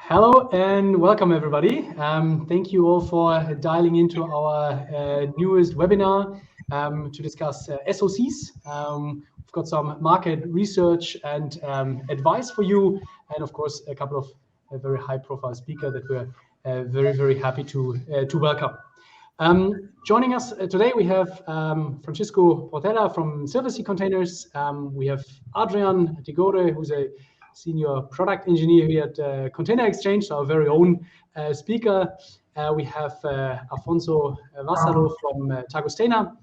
Hello and welcome everybody. Thank you all for dialing into our newest webinar to discuss SOCs. We've got some market research and advice for you, and of course a couple of very high-profile speakers that we're very happy to welcome. Joining us today we have Francisco Portela from Silver Sea Containers. We have Adrian de Gore, who's a senior product engineer here at Container Exchange, so our very own speaker. We have Afonso Vassalo from Tagostena,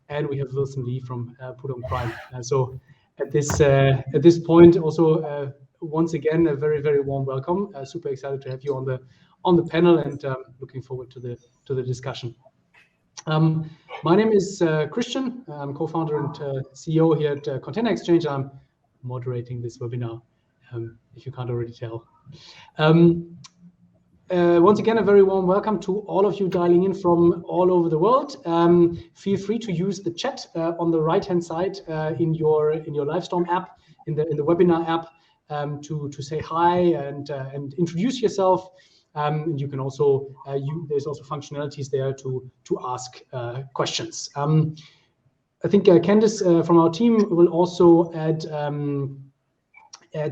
and we have Wilson Lee from Pudong Prime. So at this point, also once again a very warm welcome. Super excited to have you on the panel, and looking forward to the discussion. My name is Christian. I'm co-founder and CEO here at Container Exchange. I'm moderating this webinar, if you can't already tell. Once again, a very warm welcome to all of you dialing in from all over the world. Feel free to use the chat on the right-hand side in your Livestorm app, in the webinar app, to say hi and introduce yourself. And you can also there's also functionalities there to ask questions. I think Candice from our team will also add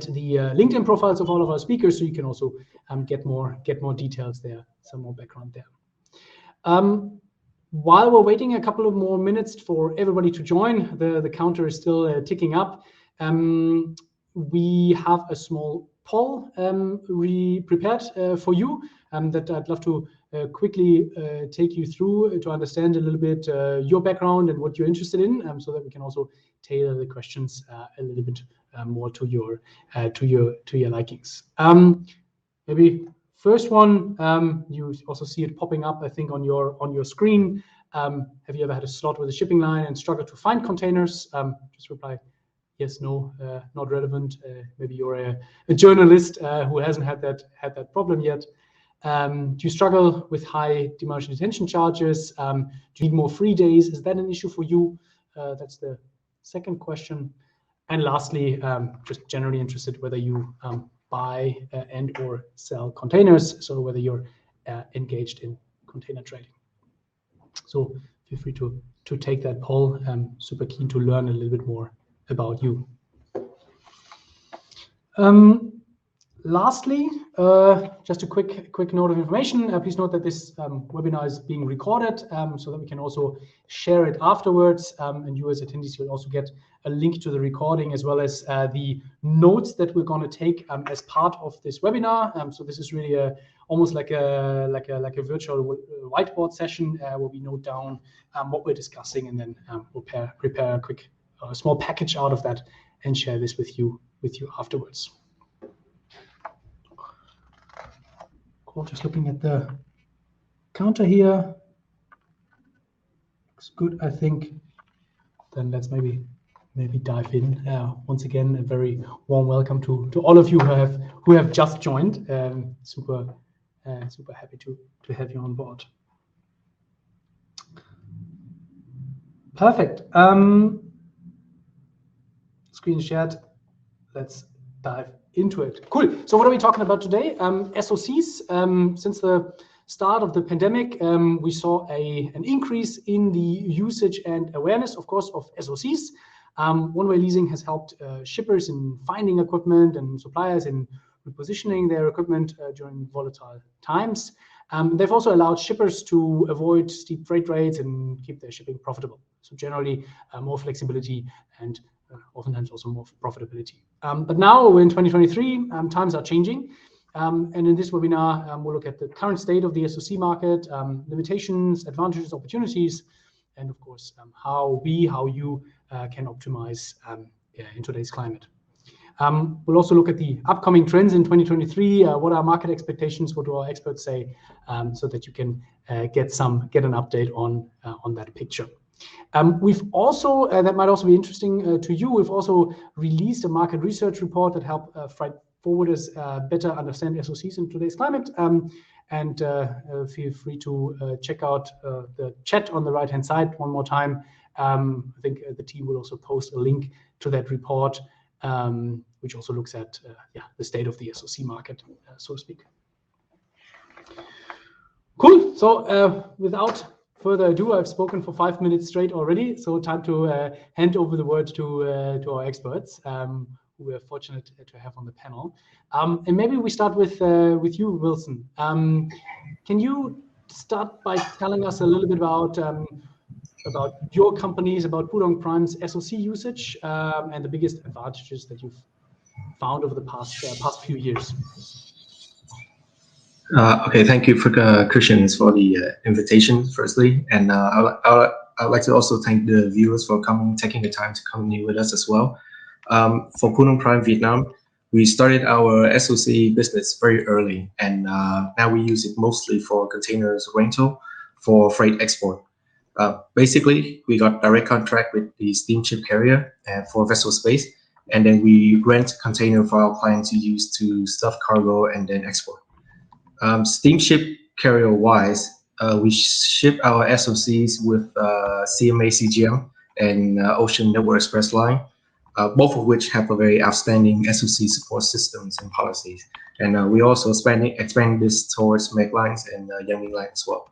the LinkedIn profiles of all of our speakers, so you can also get more details there, some more background there. While we're waiting a couple of more minutes for everybody to join, the counter is still ticking up. We have a small poll prepared for you that I'd love to quickly take you through to understand a little bit your background and what you're interested in, so that we can also tailor the questions a little bit more to your likings. Maybe first one, you also see it popping up, I think, on your screen. Have you ever had a slot with a shipping line and struggled to find containers? Just reply yes, no, not relevant. Maybe you're a journalist who hasn't had that problem yet. Do you struggle with high demurrage and detention charges? Do you need more free days? Is that an issue for you? That's the second question. And lastly, just generally interested whether you buy and or sell containers, so whether you're engaged in container trading. So feel free to take that poll. I'm super keen to learn a little bit more about you. Lastly, just a quick note of information. Please note that this webinar is being recorded, so that we can also share it afterwards. And you as attendees will also get a link to the recording, as well as the notes that we're going to take as part of this webinar. So this is really almost like a virtual whiteboard session where we note down what we're discussing, and then we'll prepare a quick small package out of that and share this with you afterwards. Cool. Just looking at the counter here. Looks good, I think. Then let's maybe dive in. Once again, a very warm welcome to all of you who have just joined. Super happy to have you on board. Perfect. Screen shared. Let's dive into it. Cool. So what are we talking about today? SOCs. Since the start of the pandemic, we saw an increase in the usage and awareness, of course, of SOCs. One-way leasing has helped shippers in finding equipment and suppliers in repositioning their equipment during volatile times. They've also allowed shippers to avoid steep freight rates and keep their shipping profitable. So generally, more flexibility and oftentimes also more profitability. But now we're in 2023, times are changing. And in this webinar, we'll look at the current state of the SOC market, limitations, advantages, opportunities, and of course, how you can optimize in today's climate. We'll also look at the upcoming trends in 2023. What are market expectations? What do our experts say? So that you can get an update on that picture. We've also, that might also be interesting to you, we've also released a market research report that help freight forwarders better understand SOCs in today's climate. And feel free to check out the chat on the right-hand side one more time. I think the team will also post a link to that report, which also looks at the state of the SOC market, so to speak. Cool. So without further ado, I've spoken for 5 minutes straight already. So time to hand over the word to our experts, who we're fortunate to have on the panel. And maybe we start with you, Wilson. Can you start by telling us a little bit about your companies, about Pudong Prime's SOC usage, and the biggest advantages that you've found over the past few years? Okay, thank you for Christians for the invitation, firstly, and I'd like to also thank the viewers for taking the time to come here with us as well. For Pudong Prime Vietnam, we started our SOC business very early, and now we use it mostly for containers rental for freight export. Basically, we got direct contract with the steamship carrier for vessel space, and then we rent container for our clients to use to stuff cargo and then export. Steamship carrier wise, we ship our SOCs with CMA CGM and Ocean Network Express Line, both of which have a very outstanding SOC support systems and policies. And we also expanding this towards Meg Lines and Yangming Line as well.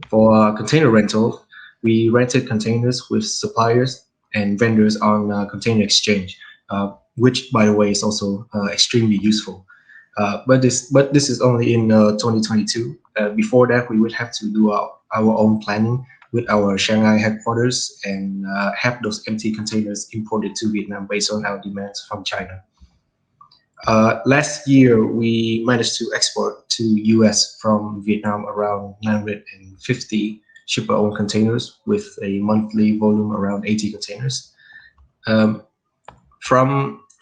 For container rental, we rented containers with suppliers and vendors on container exchange, which, by the way, is also extremely useful. But this is only in 2022. Before that, we would have to do our own planning with our Shanghai headquarters and have those empty containers imported to Vietnam based on our demands from China. Last year, we managed to export to US from Vietnam around 950 shipper-owned containers with a monthly volume around 80 containers. From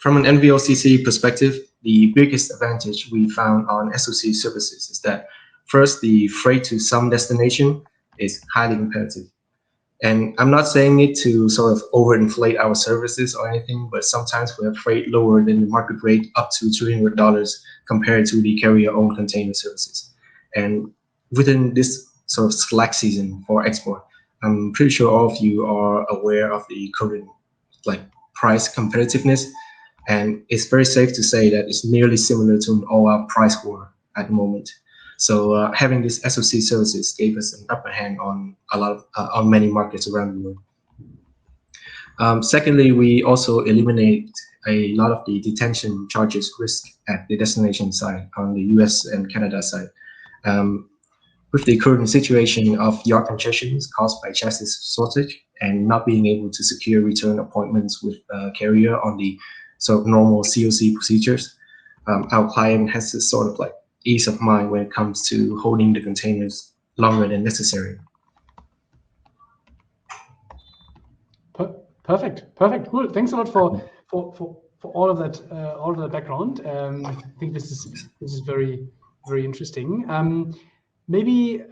an NVOCC perspective, the biggest advantage we found on SOC services is that first, the freight to some destination is highly competitive. And I'm not saying it to sort of overinflate our services or anything, but sometimes we have freight lower than the market rate up to $300 compared to the carrier-owned container services. And within this sort of slack season for export, I'm pretty sure all of you are aware of the current price competitiveness. And it's very safe to say that it's nearly similar to an all-out price war at the moment. So having these SOC services gave us an upper hand on on many markets around the world. Secondly, we also eliminate a lot of the detention charges risk at the destination side on the US and Canada side. With the current situation of yard congestions caused by chassis shortage and not being able to secure return appointments with carrier on the sort of normal COC procedures, our client has this sort of ease of mind when it comes to holding the containers longer than necessary. Perfect. Cool. Thanks a lot for all of that background. I think this is very, very interesting. Maybe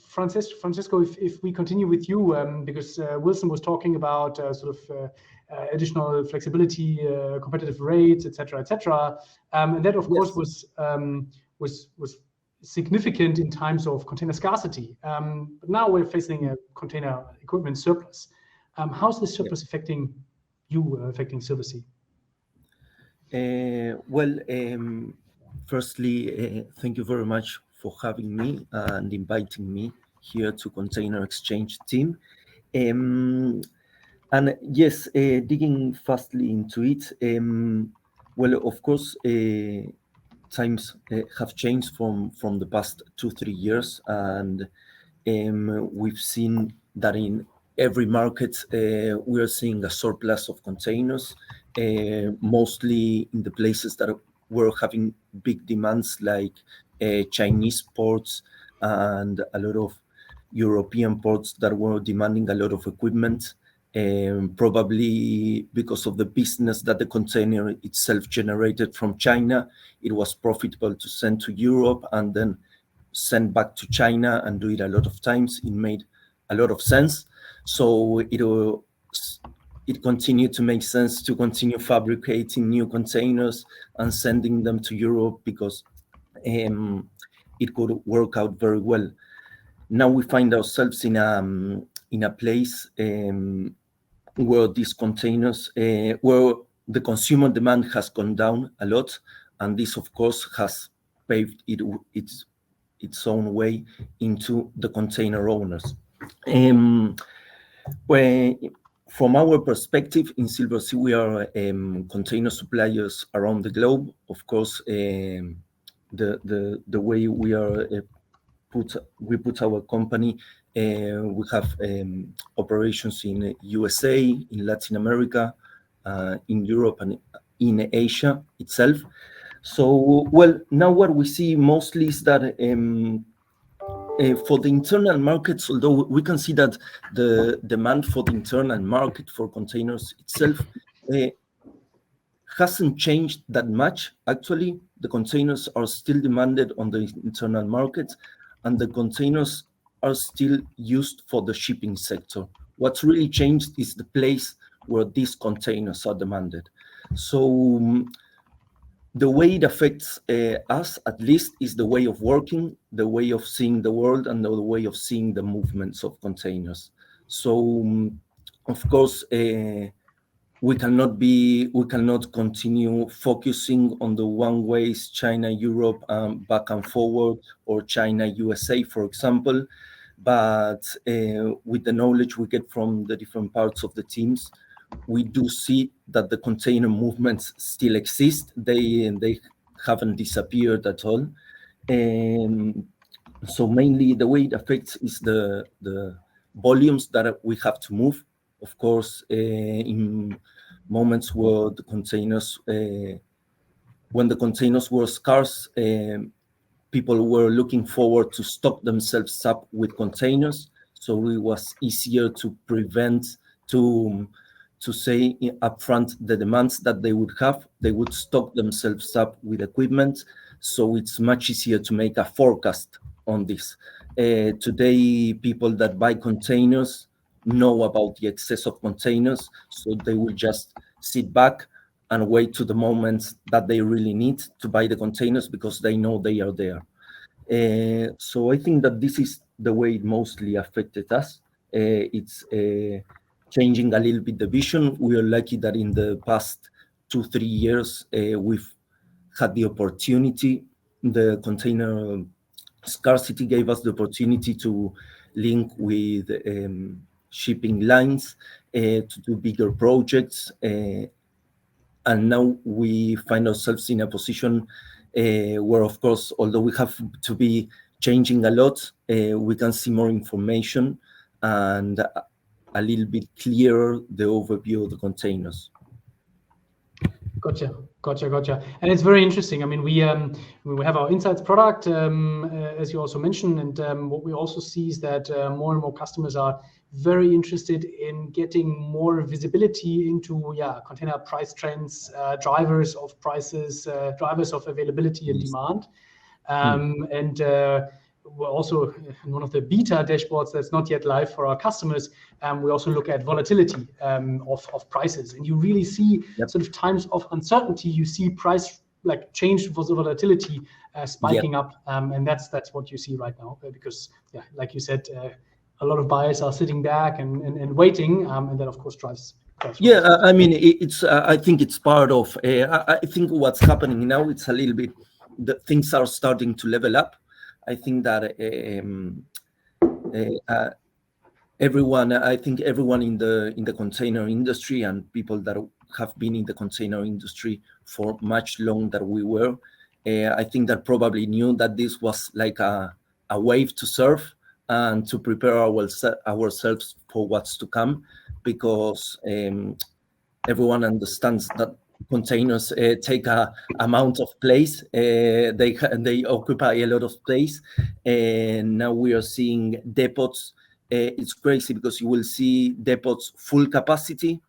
Francisco, if we continue with you, because Wilson was talking about additional flexibility, competitive rates, etc., and that of course was significant in times of container scarcity. But now we're facing a container equipment surplus. How's this surplus affecting you, affecting Silversea? Firstly, thank you very much for having me and inviting me here to Container Exchange team. And yes, digging fastly into it, of course, times have changed from the past 2-3 years, and we've seen that in every market we are seeing a surplus of containers, mostly in the places that were having big demands like Chinese ports and a lot of European ports that were demanding a lot of equipment. Probably because of the business that the container itself generated from China, it was profitable to send to Europe and then send back to China and do it a lot of times. It made a lot of sense. So it continued to make sense to continue fabricating new containers and sending them to Europe because it could work out very well. Now we find ourselves in a place where these containers, where the consumer demand has gone down a lot, and this, of course, has paved its its own way into the container owners. From our perspective in Silversea, we are container suppliers around the globe. Of course, the way we are we put our company, we have operations in USA, in Latin America, in Europe, and in Asia itself. So, well, now what we see mostly is that for the internal markets, although we can see that the demand for the internal market for containers itself hasn't changed that much. Actually, the containers are still demanded on the internal market, and the containers are still used for the shipping sector. What's really changed is the place where these containers are demanded. So the way it affects us, at least, is the way of working, the way of seeing the world, and the way of seeing the movements of containers. So, of course, we cannot continue focusing on the one ways China, Europe, back and forward, or China, USA, for example. But with the knowledge we get from the different parts of the teams, we do see that the container movements still exist. They haven't disappeared at all. So mainly the way it affects is the volumes that we have to move. Of course, in moments where the containers, when the containers were scarce, people were looking forward to stock themselves up with containers. So it was easier to prevent, to say upfront the demands that they would have. They would stock themselves up with equipment. So it's much easier to make a forecast on this. Today, people that buy containers know about the excess of containers, so they will just sit back and wait to the moment that they really need to buy the containers because they know they are there. So I think that this is the way it mostly affected us. It's changing a little bit the vision. We are lucky that in the past 2-3 years, we've had the opportunity. The container scarcity gave us the opportunity to link with shipping lines, to do bigger projects. And now we find ourselves in a position where, of course, although we have to be changing a lot, we can see more information and a little bit clearer the overview of the containers. Gotcha. And it's very interesting. I mean, we have our insights product, as you also mentioned, and what we also see is that more and more customers are very interested in getting more visibility into container price trends, drivers of prices, drivers of availability and demand. And we're also in one of the beta dashboards that's not yet live for our customers. We also look at volatility of prices, and you really see sort of times of uncertainty. You see price like change for the volatility spiking up, and that's what you see right now. Because like you said, a lot of buyers are sitting back and waiting, and that of course drives. I mean, it's. I think it's part of. I think what's happening now, it's a little bit. The things are starting to level up. I think that everyone in the container industry and people that have been in the container industry for much longer than we were, I think that probably knew that this was like a wave to surf and to prepare ourselves for what's to come, because everyone understands that containers take a amount of place. They occupy a lot of space, and now we are seeing depots. It's crazy because you will see depots full capacity,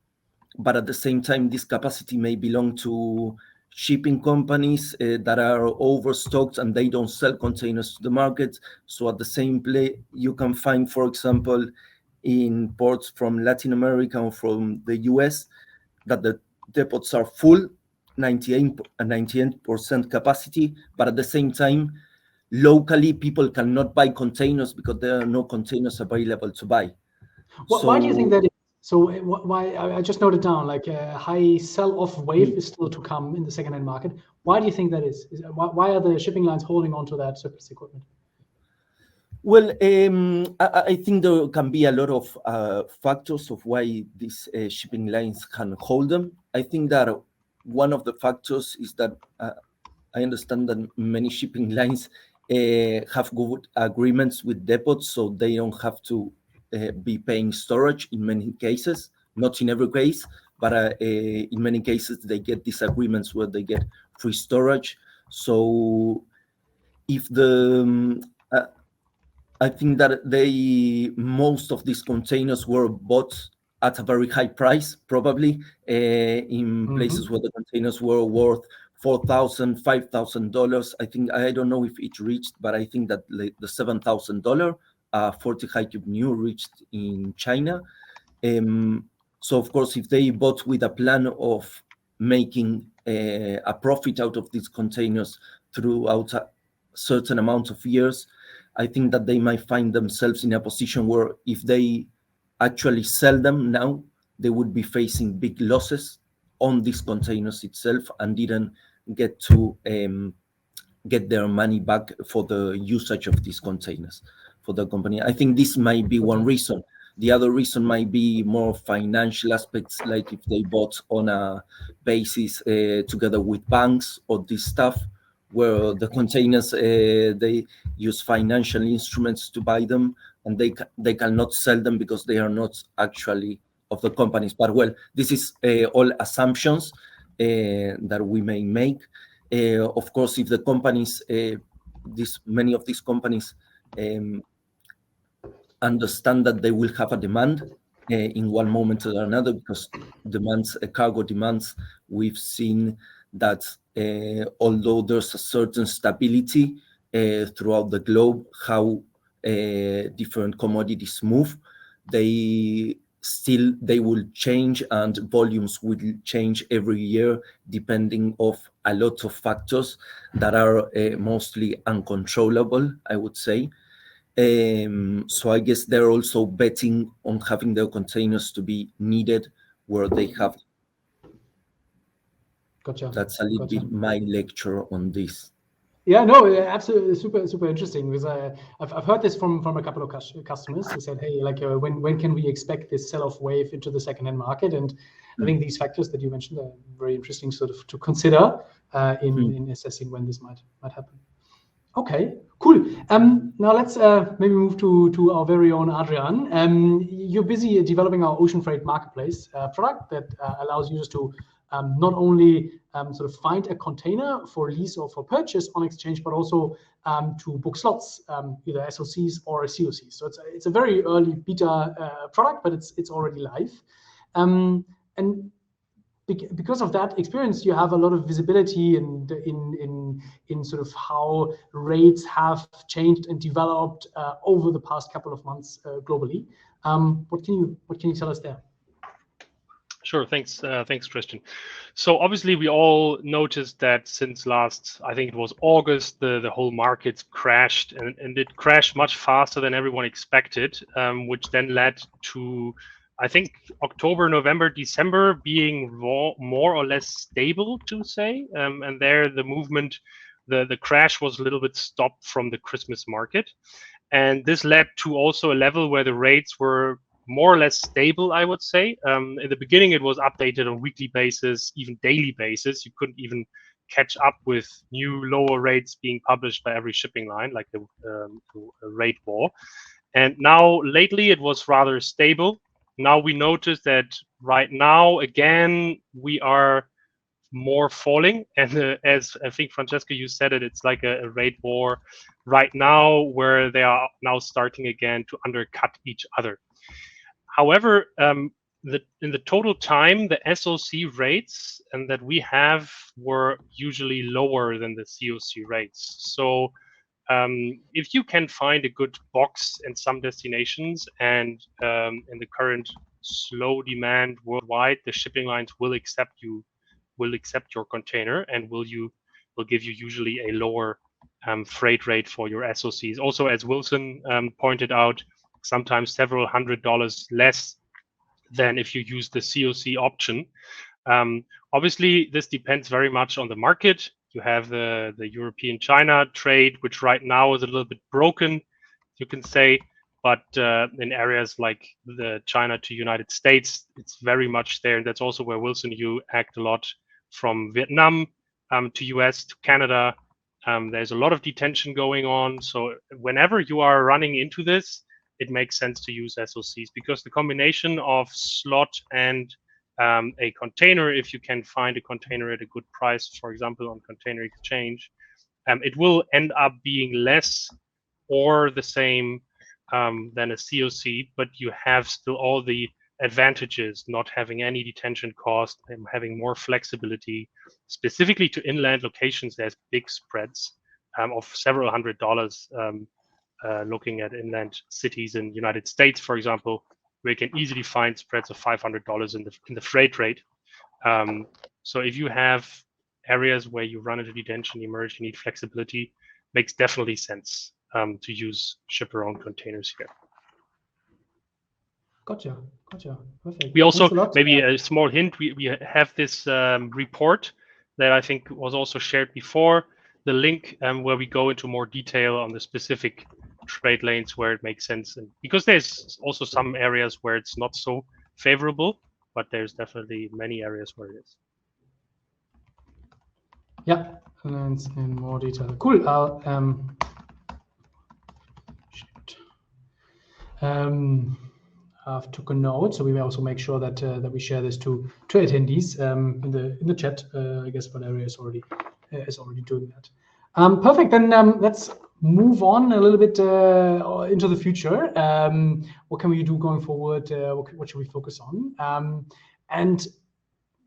but at the same time, this capacity may belong to shipping companies that are overstocked and they don't sell containers to the market. So at the same place, you can find, for example, in ports from Latin America or from the US, that the depots are full, 98% capacity, but at the same time, locally, people cannot buy containers because there are no containers available to buy. Why do you think that is? So why, I just noted down, like a high sell-off wave is still to come in the second-hand market. Why do you think that is? Why are the shipping lines holding on to that surplus equipment? Well, I think there can be a lot of factors of why these shipping lines can hold them. I think that one of the factors is that I understand that many shipping lines have good agreements with depots, so they don't have to be paying storage in many cases. Not in every case, but in many cases they get these agreements where they get free storage. So if I think that most of these containers were bought at a very high price, probably in places where the containers were worth $4,000, $5,000. I don't know if it reached, but I think that the $7,000 40 high cube new reached in China. So of course, if they bought with a plan of making a profit out of these containers throughout a certain amount of years, I think that they might find themselves in a position where if they actually sell them now, they would be facing big losses on these containers itself and didn't get to get their money back for the usage of these containers for the company. I think this might be one reason. The other reason might be more financial aspects, like if they bought on a basis together with banks or this stuff, where the containers, they use financial instruments to buy them, and they cannot sell them because they are not actually of the companies. But well, this is all assumptions that we may make. Of course, if the companies, many of these companies understand that they will have a demand in one moment or another, because cargo demands, we've seen that although there's a certain stability throughout the globe, how different commodities move, they will change, and volumes will change every year depending of a lot of factors that are mostly uncontrollable, I would say. So I guess they're also betting on having their containers to be needed where they have. Gotcha. That's a little bit my lecture on this. Yeah, no, absolutely, super interesting, because I've heard this from a couple of customers who said, hey, like when can we expect this sell-off wave into the second-hand market? And I think these factors that you mentioned are very interesting, sort of to consider in assessing when this might happen. Okay, cool. Now let's maybe move to our very own Adrian. You're busy developing our ocean freight marketplace product that allows users to not only sort of find a container for lease or for purchase on exchange, but also to book slots, either SOCs or COCs. So it's a very early beta product, but it's already live. And because of that experience, you have a lot of visibility in sort of how rates have changed and developed over the past couple of months globally. What can you tell us there? Sure. Thanks, Christian. So obviously, we all noticed that since last, I think it was August, the whole market crashed, and it crashed much faster than everyone expected, which then led to, I think, October, November, December being more or less stable, to say. And there, the movement, the crash was a little bit stopped from the Christmas market, and this led to also a level where the rates were more or less stable, I would say. In the beginning, it was updated on weekly basis, even daily basis. You couldn't even catch up with new lower rates being published by every shipping line, like the rate war. And now, lately, it was rather stable. Now we notice that right now, again, we are more falling. And as I think, Francesca, you said it, it's like a rate war right now, where they are now starting again to undercut each other. However, in the total time, the SOC rates and that we have were usually lower than the COC rates. So if you can find a good box in some destinations, and in the current slow demand worldwide, the shipping lines will accept your container, and will give you usually a lower freight rate for your SOCs. Also, as Wilson pointed out, sometimes several $100s less than if you use the COC option. Obviously, this depends very much on the market. You have the European-China trade, which right now is a little bit broken. you can say. But in areas like the China to United States, it's very much there. And that's also where Wilson, you act a lot from Vietnam to US to Canada. There's a lot of detention going on. So whenever you are running into this, it makes sense to use SOCs, because the combination of slot and a container, if you can find a container at a good price, for example, on Container Exchange, it will end up being less or the same than a COC, but you have still all the advantages, not having any detention cost and having more flexibility. Specifically to inland locations, there's big spreads of several $100s looking at inland cities in the United States, for example, where you can easily find spreads of $500 in the freight rate. So if you have areas where you run into detention, emerge, you need flexibility, makes definitely sense to use ship-around containers here. Gotcha. Perfect. We also, maybe a small hint, we have this report that I think was also shared before, the link where we go into more detail on the specific trade lanes where it makes sense. And because there's also some areas where it's not so favorable, but there's definitely many areas where it is. Yeah, and in more detail. Cool. I'll I've took a note, so we will also make sure that that we share this to attendees in the chat. I guess Valeria is already doing that. Perfect. Then let's move on a little bit into the future. What can we do going forward? What should we focus on? And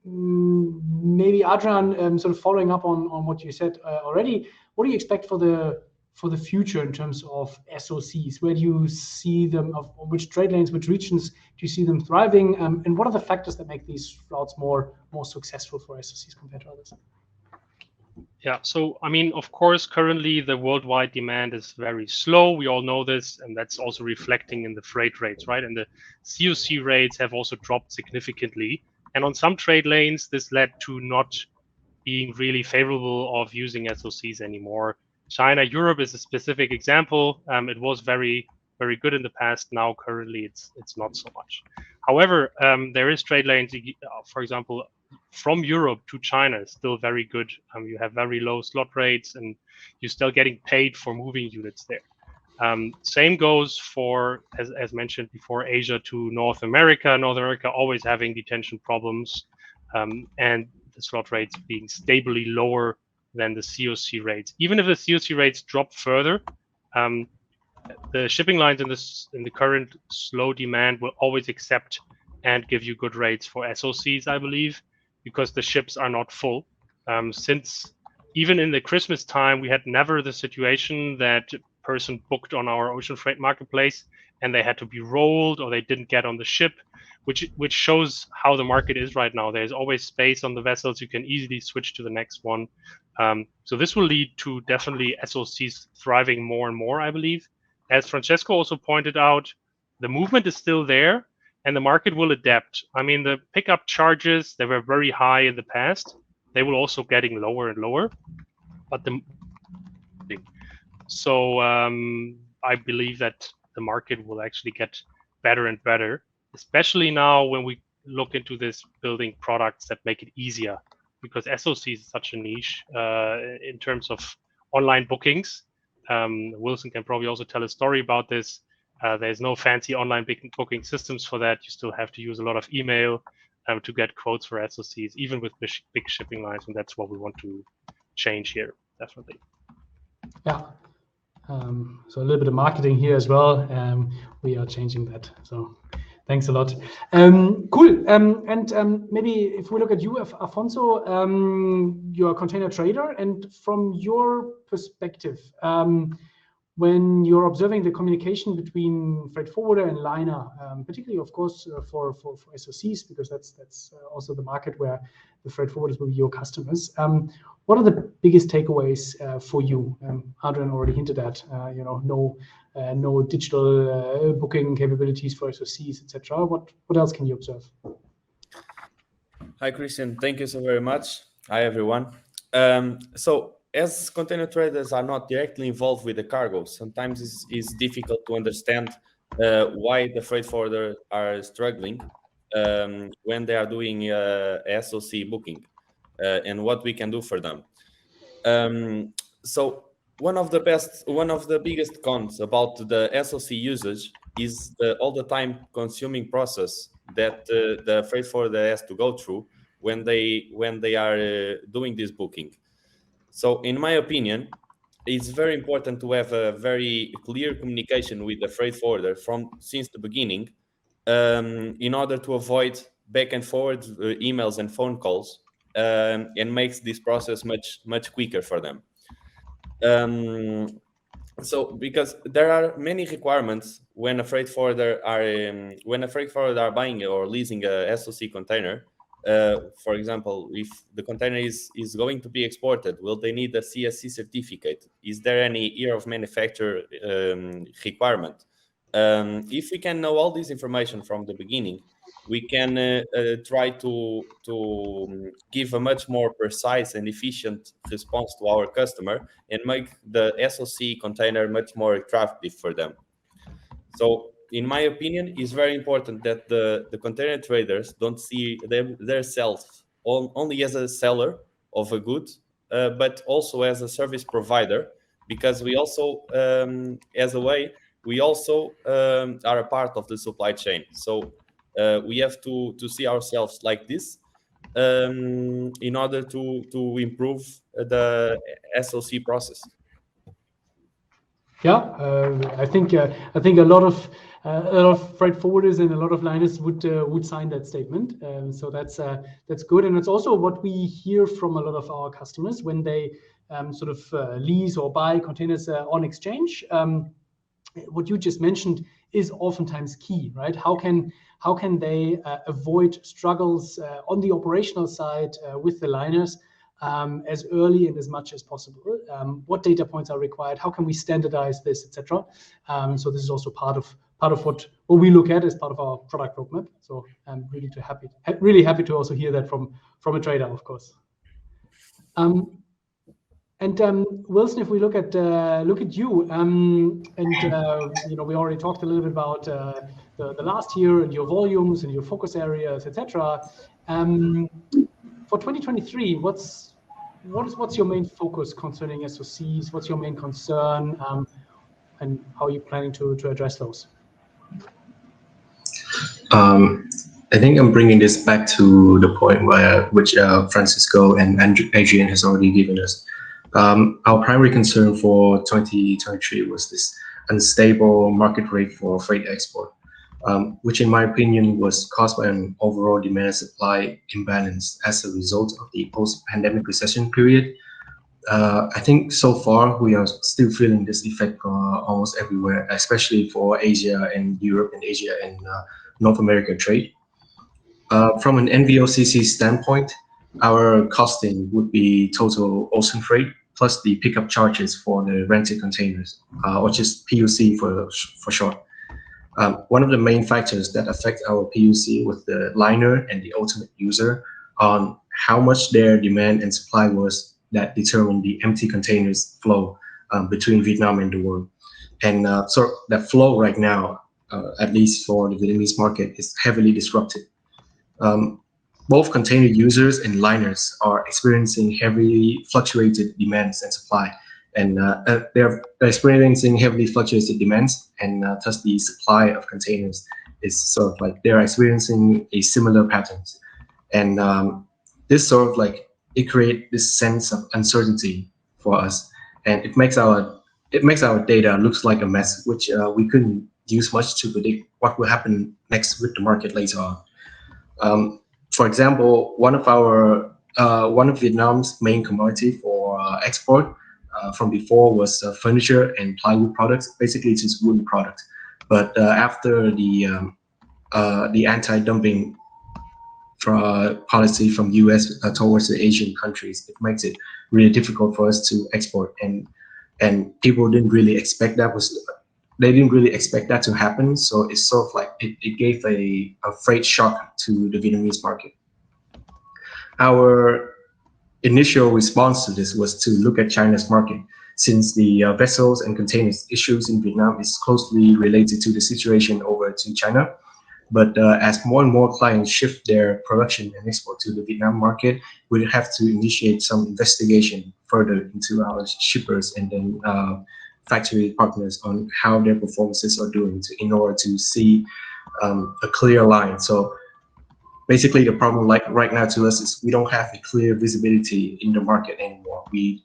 maybe Adrian, sort of following up on what you said already. What do you expect for the future in terms of SOCs? Where do you see them? Of which trade lanes, which regions do you see them thriving? And what are the factors that make these routes more successful for SOCs compared to others? Yeah, so I mean, of course, currently the worldwide demand is very slow. We all know this, and that's also reflecting in the freight rates, right? And the COC rates have also dropped significantly. And on some trade lanes, this led to not being really favorable of using SOCs anymore. China, Europe is a specific example. It was very, very good in the past. Now, currently, it's not so much. However, there is trade lanes, for example, from Europe to China is still very good. You have very low slot rates, and you're still getting paid for moving units there. Same goes for, as mentioned before, Asia to North America. North America always having detention problems, and the slot rates being stably lower than the COC rates. Even if the COC rates drop further, the shipping lines in the current slow demand will always accept and give you good rates for SOCs, I believe, because the ships are not full. Since even in the Christmas time, we had never the situation that person booked on our ocean freight marketplace and they had to be rolled or they didn't get on the ship, which shows how the market is right now. There's always space on the vessels. You can easily switch to the next one. So this will lead to definitely SOCs thriving more and more, I believe. As Francesco also pointed out, the movement is still there and the market will adapt. I mean, the pickup charges, they were very high in the past. They will also getting lower and lower. But I believe that the market will actually get better and better, especially now when we look into this building products that make it easier, because SOC is such a niche in terms of online bookings. Wilson can probably also tell a story about this. There's no fancy online booking systems for that. You still have to use a lot of email to get quotes for SOCs, even with big shipping lines, and that's what we want to change here, definitely. Yeah. So a little bit of marketing here as well. We are changing that. So thanks a lot. Cool. And maybe if we look at you, Afonso, you're a container trader, and from your perspective, when you're observing the communication between freight forwarder and liner, particularly, of course, for SOCs, because that's also the market where the freight forwarders will be your customers. What are the biggest takeaways for you? Adrian already hinted at, no digital booking capabilities for SOCs, etc. What else can you observe? Hi, Christian. Thank you so very much. Hi, everyone. So as container traders are not directly involved with the cargo, sometimes it's difficult to understand why the freight forwarders are struggling when they are doing SOC booking and what we can do for them. So one of the biggest cons about the SOC usage is the all the time consuming process that the freight forwarder has to go through when they are doing this booking. So in my opinion, it's very important to have a very clear communication with the freight forwarder since the beginning, in order to avoid back and forward emails and phone calls, and makes this process much quicker for them. So because there are many requirements when a freight forwarder are buying or leasing a SOC container. For example, if the container is going to be exported, will they need a CSC certificate? Is there any year of manufacture requirement? If we can know all this information from the beginning, we can try to give a much more precise and efficient response to our customer and make the SOC container much more attractive for them. So in my opinion, it's very important that the container traders don't see themselves only as a seller of a good, but also as a service provider, because we also, as a way, we also are a part of the supply chain. So we have to see ourselves like this in order to improve the SOC process. Yeah, I think a lot of freight forwarders and a lot of liners would sign that statement. So that's good, and it's also what we hear from a lot of our customers when they sort of lease or buy containers on exchange. What you just mentioned is oftentimes key, right? How can they avoid struggles on the operational side with the liners as early and as much as possible? What data points are required? How can we standardize this, etc.? So this is also part of what we look at as part of our product roadmap. So I'm really happy to also hear that from a trader, of course. And Wilson, if we look at you, and we already talked a little bit about the last year and your volumes and your focus areas, etc. For 2023, what's your main focus concerning SOCs? What's your main concern, and how are you planning to address those? I think I'm bringing this back to the point which Francisco and Adrian has already given us. Our primary concern for 2023 was this unstable market rate for freight export, which in my opinion was caused by an overall demand and supply imbalance as a result of the post-pandemic recession period. I think so far we are still feeling this effect almost everywhere, especially for Asia and Europe and Asia and North America trade. From an NVOCC standpoint, our costing would be total ocean freight plus the pickup charges for the rented containers, or just PUC for short. One of the main factors that affect our PUC with the liner and the ultimate user on how much their demand and supply was that determined the empty containers flow between Vietnam and the world. And so that flow right now, at least for the Vietnamese market, is heavily disrupted. Both container users and liners are experiencing heavily fluctuated demands and supply, and they're experiencing heavily fluctuated demands, and thus the supply of containers is sort of like they're experiencing a similar patterns, and this sort of like it creates this sense of uncertainty for us, and it makes our data looks like a mess, which we couldn't use much to predict what will happen next with the market later on. For example, one of Vietnam's main commodity for export from before was furniture and plywood products, basically just wooden products. But after the anti-dumping policy from US towards the Asian countries, it makes it really difficult for us to export, and people didn't really expect that to happen. So it's sort of like it gave a freight shock to the Vietnamese market. initial response to this was to look at China's market, since the vessels and containers issues in Vietnam is closely related to the situation over to China. But as more and more clients shift their production and export to the Vietnam market, we'll have to initiate some investigation further into our shippers and then factory partners on how their performances are doing in order to see a clear line. So basically the problem like right now to us is we don't have a clear visibility in the market anymore. We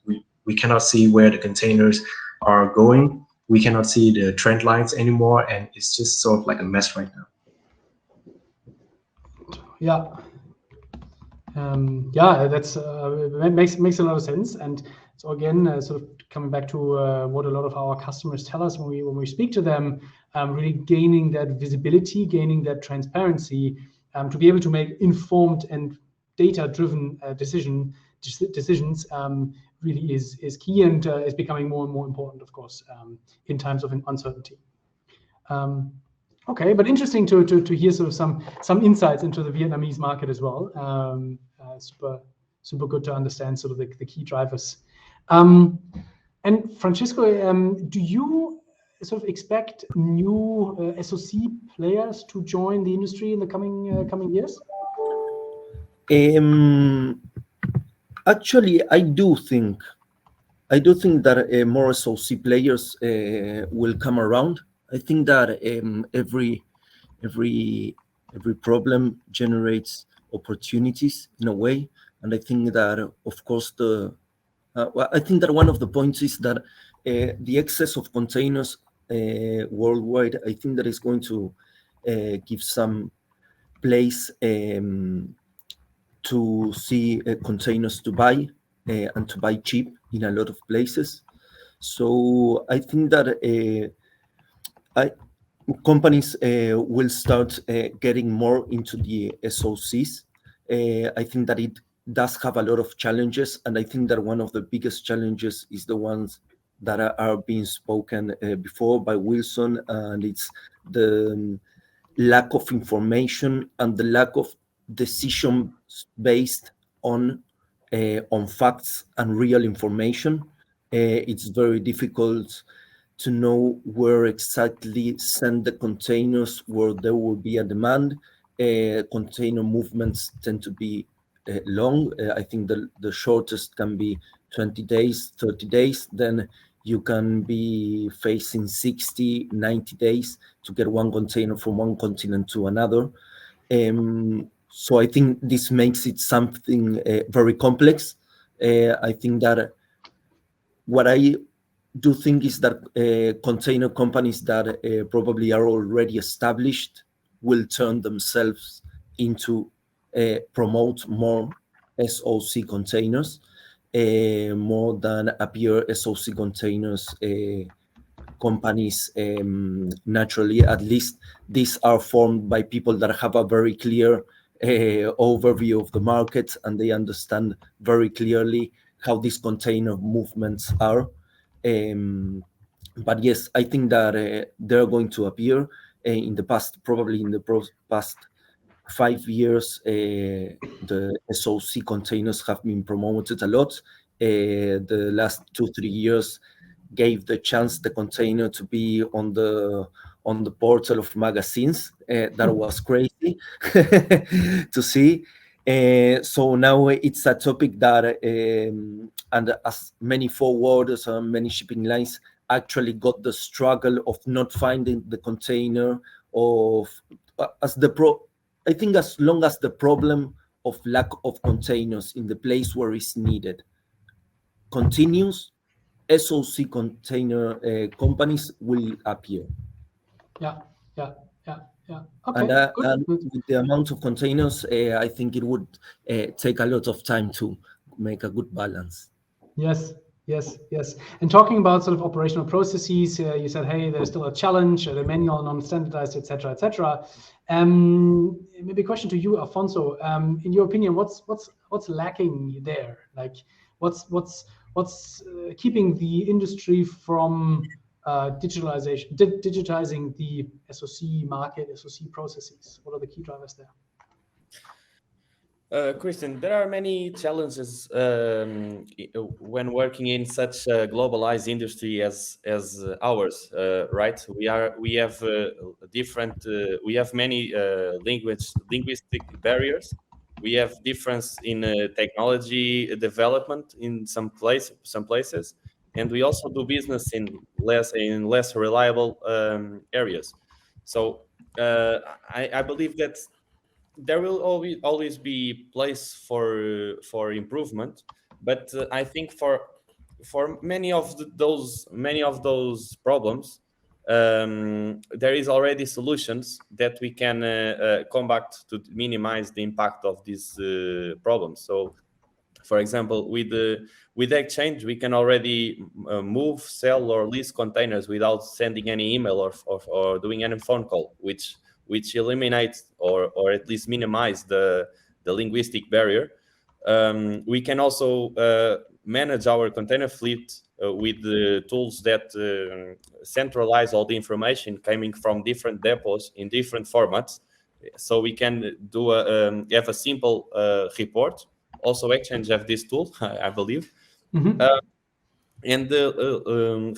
cannot see where the containers are going. We cannot see the trend lines anymore, and it's just sort of like a mess right now. Yeah. Yeah, that's makes a lot of sense. And so again, sort of coming back to what a lot of our customers tell us when we speak to them, really gaining that visibility, gaining that transparency, to be able to make informed and data-driven decisions really is key, and is becoming more and more important, of course, in times of uncertainty. Okay, but interesting to hear sort of some insights into the Vietnamese market as well. Super good to understand sort of the key drivers. And Francisco, do you sort of expect new SOC players to join the industry in the coming years? Actually, I do think that more SOC players will come around. I think that every problem generates opportunities in a way, and I think that of course I think that one of the points is that the excess of containers worldwide, I think that is going to give some place to see containers to buy and to buy cheap in a lot of places. So I think that companies will start getting more into the SOCs. I think that it does have a lot of challenges, and I think that one of the biggest challenges is the ones that are being spoken before by Wilson, and it's the lack of information and the lack of decision based on facts and real information. It's very difficult to know where exactly send the containers, where there will be a demand. Container movements tend to be long. I think the shortest can be 20 days, 30 days. Then you can be facing 60, 90 days to get one container from one continent to another. So I think this makes it something very complex. I think that what I do think is that container companies that probably are already established will turn themselves into promote more SOC containers, more than appear SOC containers companies naturally. At least these are formed by people that have a very clear overview of the market, and they understand very clearly how these container movements are. But yes, I think that they're going to appear in the past, probably in the past 5 years. The SOC containers have been promoted a lot. The last 2-3 years gave the chance the container to be on the portal of magazines. That was crazy to see. So now it's a topic that, and as many forwarders and many shipping lines actually got the struggle of not finding the container, of I think as long as the problem of lack of containers in the place where it's needed continues, SOC container companies will appear. Yeah. Okay, and with the amount of containers, I think it would take a lot of time to make a good balance. Yes. And talking about sort of operational processes, you said, hey, there's still a challenge, the manual, non-standardized, etc. Maybe a question to you, Afonso. In your opinion, what's lacking there? Like, what's keeping the industry from digitizing the SOC market, SOC processes? What are the key drivers there? Christian, there are many challenges when working in such a globalized industry as ours, right? We have we have many linguistic barriers. We have difference in technology development in some places, and we also do business in less reliable areas. So I believe that there will always be place for improvement, but I think for many of those problems, there is already solutions that we can combat to minimize the impact of these problems. So for example, with exchange, we can already move, sell, or lease containers without sending any email or doing any phone call, which eliminates or at least minimize the linguistic barrier. We can also manage our container fleet with the tools that centralize all the information coming from different depots in different formats. So we can do have a simple report. Also, Exchange have this tool, I believe. And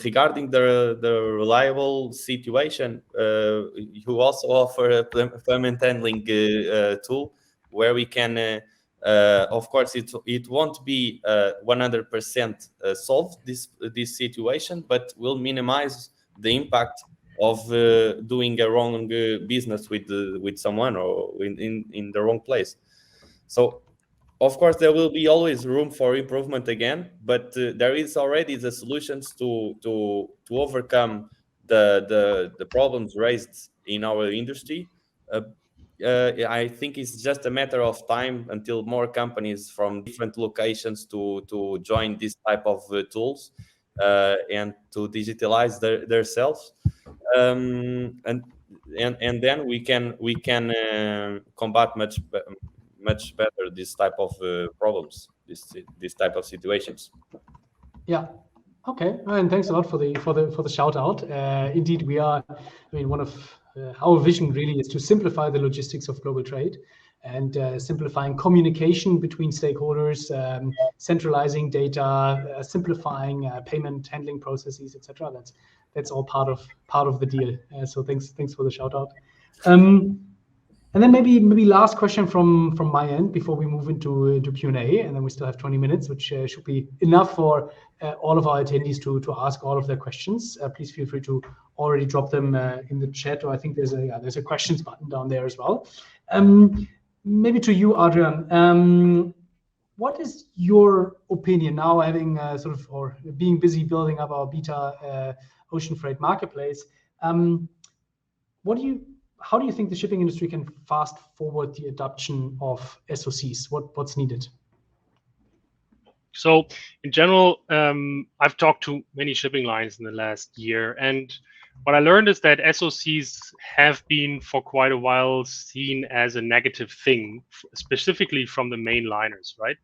regarding the reliable situation, you also offer a payment handling tool where we can, of course, it won't be 100% solved this situation, but will minimize the impact of doing a wrong business with someone or in the wrong place. So of course, there will be always room for improvement again, but there is already the solutions to overcome the problems raised in our industry. I think it's just a matter of time until more companies from different locations to join this type of tools and to digitalize themselves, and then we can combat much better this type of problems, this type of situations. Yeah. Okay, and thanks a lot for the shout out. Indeed, we are. I mean, one of our vision really is to simplify the logistics of global trade and simplifying communication between stakeholders, centralizing data, simplifying payment handling processes, etc. That's all part of the deal. So thanks for the shout out. And then maybe last question from my end before we move into Q&A, and then we still have 20 minutes, which should be enough for all of our attendees to ask all of their questions. Please feel free to already drop them in the chat, or I think there's a questions button down there as well. Maybe to you, Adrian. What is your opinion now, having or being busy building up our beta ocean freight marketplace? How do you think the shipping industry can fast forward the adoption of SOCs? What's needed? So in general, I've talked to many shipping lines in the last year, and what I learned is that SOCs have been for quite a while seen as a negative thing, specifically from the main liners, right?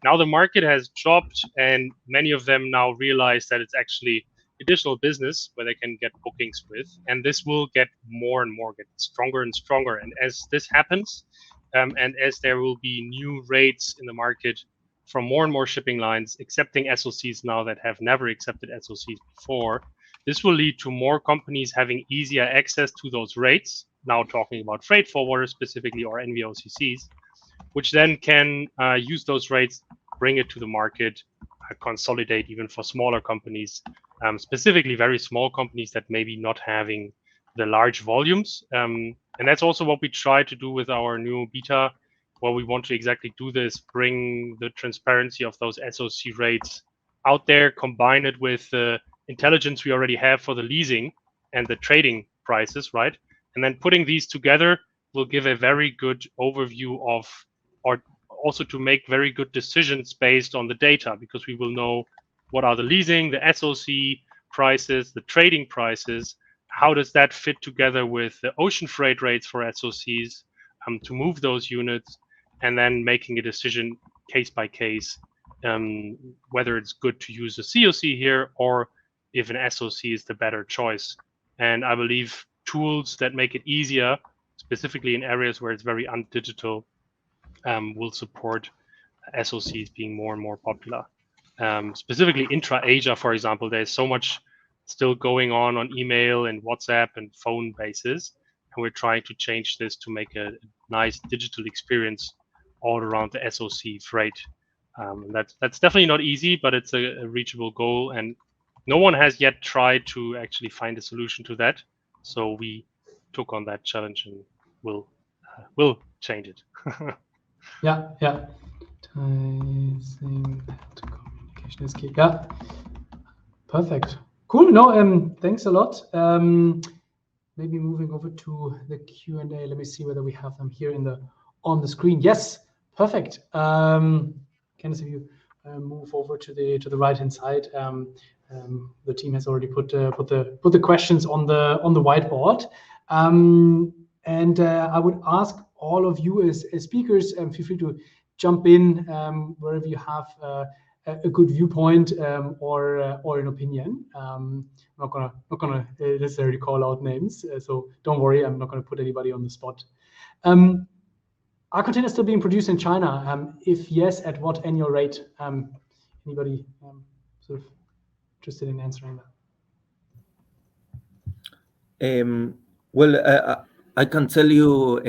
Now the market has dropped, and many of them now realize that it's actually additional business where they can get bookings with, and this will get more and more, get stronger and stronger. And as this happens, and as there will be new rates in the market from more and more shipping lines accepting SOCs now that have never accepted SOCs before, this will lead to more companies having easier access to those rates. Now talking about freight forwarders specifically, or NVOCCs, which then can use those rates, bring it to the market, consolidate even for smaller companies, specifically very small companies that maybe not having the large volumes. And that's also what we try to do with our new beta, where we want to exactly do this, bring the transparency of those SOC rates out there, combine it with the intelligence we already have for the leasing and the trading prices, right? And then putting these together will give a very good overview of, or also to make very good decisions based on the data, because we will know what are the leasing, the SOC prices, the trading prices, how does that fit together with the ocean freight rates for SOCs to move those units, and then making a decision case by case, whether it's good to use a COC here or if an SOC is the better choice. And I believe tools that make it easier, specifically in areas where it's very undigital, will support SOCs being more and more popular. Specifically intra-Asia, for example, there's so much still going on email and WhatsApp and phone basis. And we're trying to change this to make a nice digital experience all around the SOC freight. That's definitely not easy, but it's a reachable goal. And no one has yet tried to actually find a solution to that. So we took on that challenge and we'll change it. Yeah. Communication is key. Yeah. Perfect. Cool. No, thanks a lot. Maybe moving over to the Q&A. Let me see whether we have them here on the screen. Yes. Perfect. Kenneth, if you move over to the right hand side, the team has already put the questions on the whiteboard, and I would ask all of you as speakers, feel free to jump in wherever you have a good viewpoint or an opinion. I'm not gonna necessarily call out names, so don't worry. I'm not gonna put anybody on the spot. Are containers still being produced in China? If yes, at what annual rate? Anybody sort of interested in answering that? Well, I can tell you,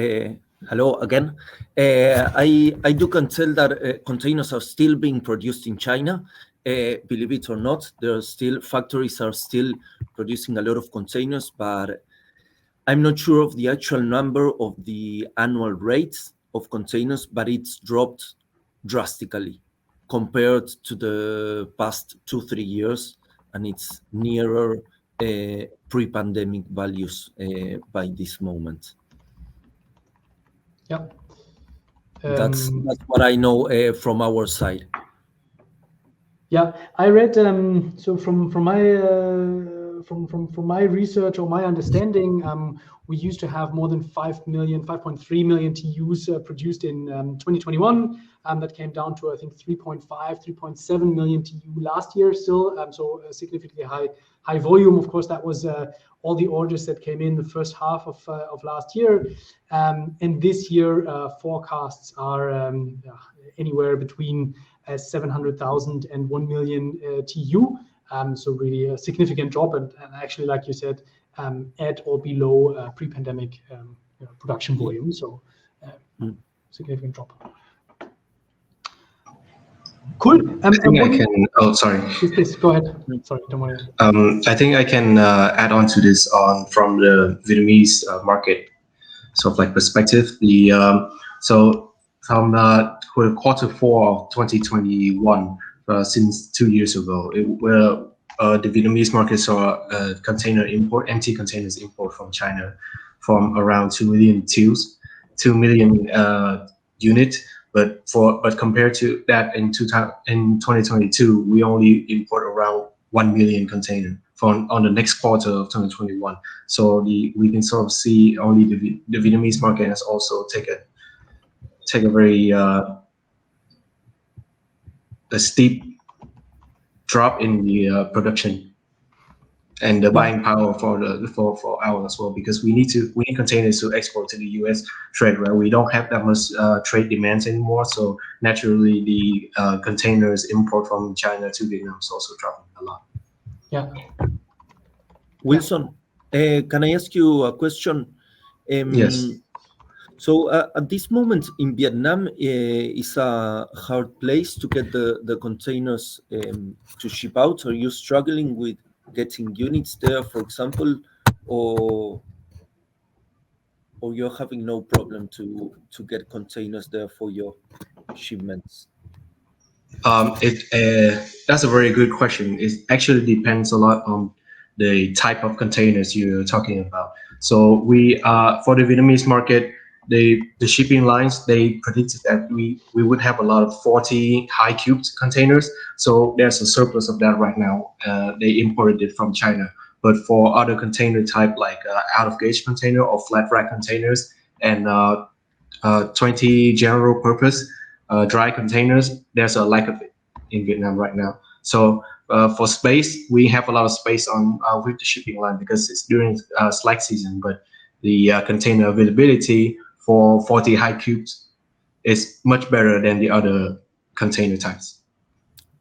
hello again. I can tell that containers are still being produced in China. Believe it or not, factories are still producing a lot of containers, but I'm not sure of the actual number of the annual rates of containers, but it's dropped drastically compared to the past 2-3 years, and it's nearer pre-pandemic values by this moment. Yeah, that's what I know from our side. Yeah, I read so from my research or my understanding, we used to have more than 5.3 million TUs produced in 2021. That came down to, I think, 3.7 million TU last year still. So a significantly high volume. Of course, that was all the orders that came in the first half of last year. And this year, forecasts are anywhere between 700,000 and 1 million TU. So really a significant drop, and actually, like you said, at or below pre-pandemic production volume. So significant drop. Cool. I think I can. Oh, sorry. Please go ahead. Sorry, don't worry. I think I can add on to this from the Vietnamese market sort of like perspective. So from quarter 4 of 2021, since 2 years ago, the Vietnamese market saw empty containers import from China from around 2 million units. But compared to that in 2022, we only import around 1 million container on the next quarter of 2021. So we can sort of see only the Vietnamese market has also take a very a steep drop in the production and the buying power for ours as well, because we need containers to export to the US trade, right? We don't have that much trade demands anymore, so naturally the containers import from China to Vietnam is also dropping a lot. Yeah. Wilson, can I ask you a question? Yes. So at this moment in Vietnam, is a hard place to get the containers to ship out. Are you struggling with getting units there, for example, or you're having no problem to get containers there for your shipments? That's a very good question. It actually depends a lot on the type of containers you're talking about. So we for the Vietnamese market, the shipping lines, they predicted that we would have a lot of 40 high cubed containers. So there's a surplus of that right now. They imported it from China. But for other container type like out of gauge container or flat rack containers and 20 general purpose dry containers, there's a lack of it in Vietnam right now. So for space, we have a lot of space on with the shipping line because it's during slack season. But the container availability for 40 high cubes is much better than the other container types.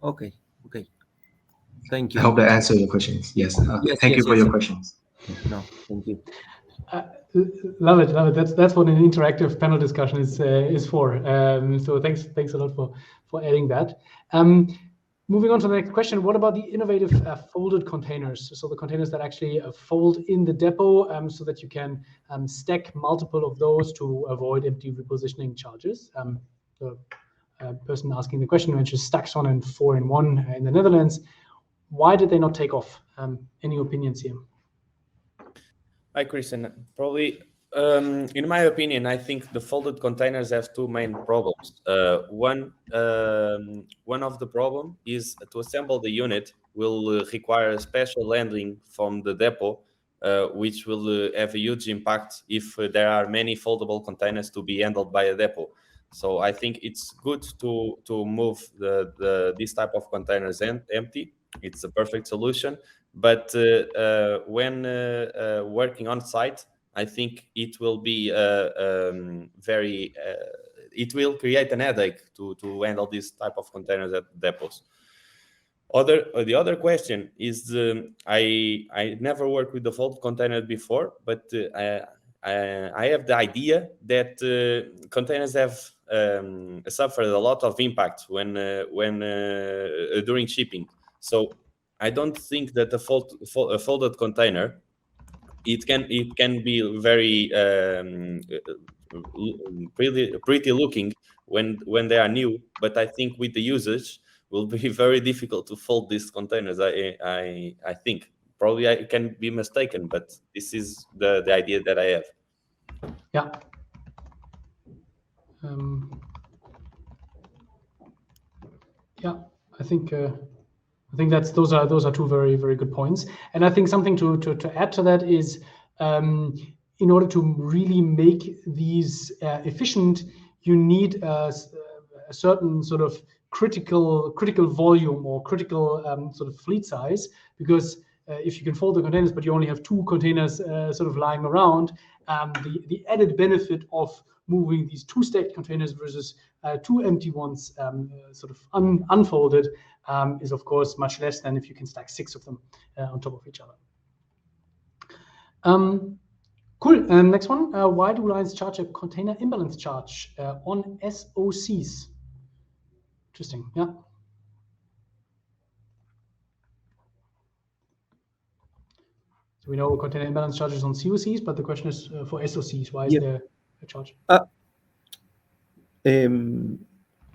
Okay. Thank I you. hope that answered your questions. Yes. Thank you for your questions. No, thank you. Love it. That's what an interactive panel discussion is for. So thanks a lot for adding that. Moving on to the next question, what about the innovative folded containers? So the containers that actually fold in the depot so that you can stack multiple of those to avoid empty repositioning charges. The person asking the question mentions Staxon and 4-in-1 in the Netherlands. Why did they not take off? Any opinions here? Hi, Christian. Probably, in my opinion, I think the folded containers have two main problems. One of the problem is to assemble the unit will require a special handling from the depot, which will have a huge impact if there are many foldable containers to be handled by a depot. So I think it's good to move this type of containers empty. It's a perfect solution. But when working on site, I think it will be it will create an headache to handle this type of containers at depots. The other question is I never worked with the fold container before, but I have the idea that containers have suffered a lot of impact when during shipping. So I don't think that a folded container it can be very pretty looking when they are new, but I think with the usage will be very difficult to fold these containers. I think probably I can be mistaken, but this is the idea that I have. Yeah. Yeah, I think those are two very, very good points. And I think something to add to that is in order to really make these efficient, you need a certain sort of critical volume or critical sort of fleet size, because if you can fold the containers but you only have two containers sort of lying around, the added benefit of moving these two stacked containers versus two empty ones sort of unfolded is of course much less than if you can stack 6 of them on top of each other. Cool. Next one. Why do lines charge a container imbalance charge on SOCs? Interesting. Yeah. So we know container imbalance charges on COCs, but the question is for SOCs. Why is there a charge?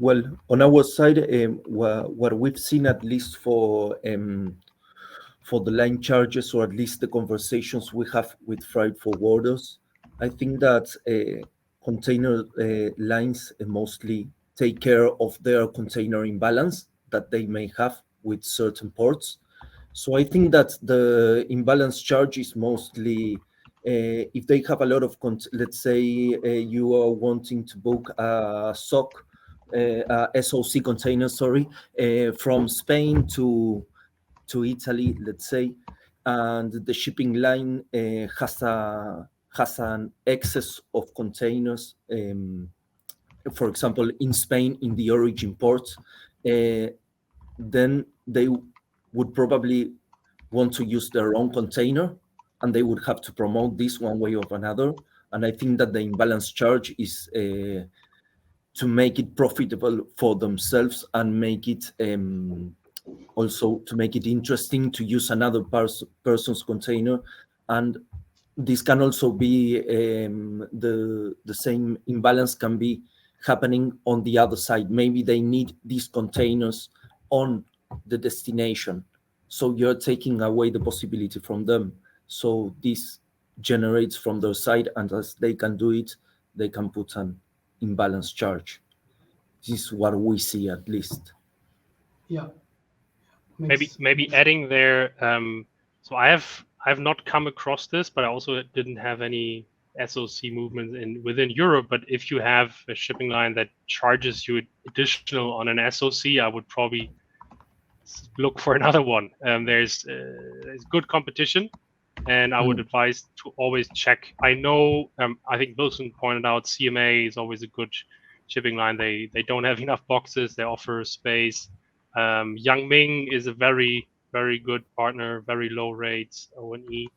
Well, on our side, what we've seen, at least for the line charges, or at least the conversations we have with freight forwarders, I think that container lines mostly take care of their container imbalance that they may have with certain ports. So I think that the imbalance charge is mostly if they have a lot of, let's say you are wanting to book a SOC, SOC container, from Spain to Italy, let's say, and the shipping line has an excess of containers, for example, in Spain, in the origin port, then they would probably want to use their own container, and they would have to promote this one way or another. And I think that the imbalance charge is to make it profitable for themselves and make it also to make it interesting to use another person's container. And this can also be the same imbalance can be happening on the other side. Maybe they need these containers on the destination, so you're taking away the possibility from them. So this generates from their side, and as they can do it, they can put an imbalance charge. This is what we see, at least. Yeah. Maybe adding there. So I've not come across this, but I also didn't have any SOC movements within Europe. But if you have a shipping line that charges you additional on an SOC, I would probably look for another one. There's good competition, and I would advise to always check. I know, I think Wilson pointed out CMA is always a good shipping line. They don't have enough boxes. They offer space. Yangming is a very good partner, very low rates, O&E.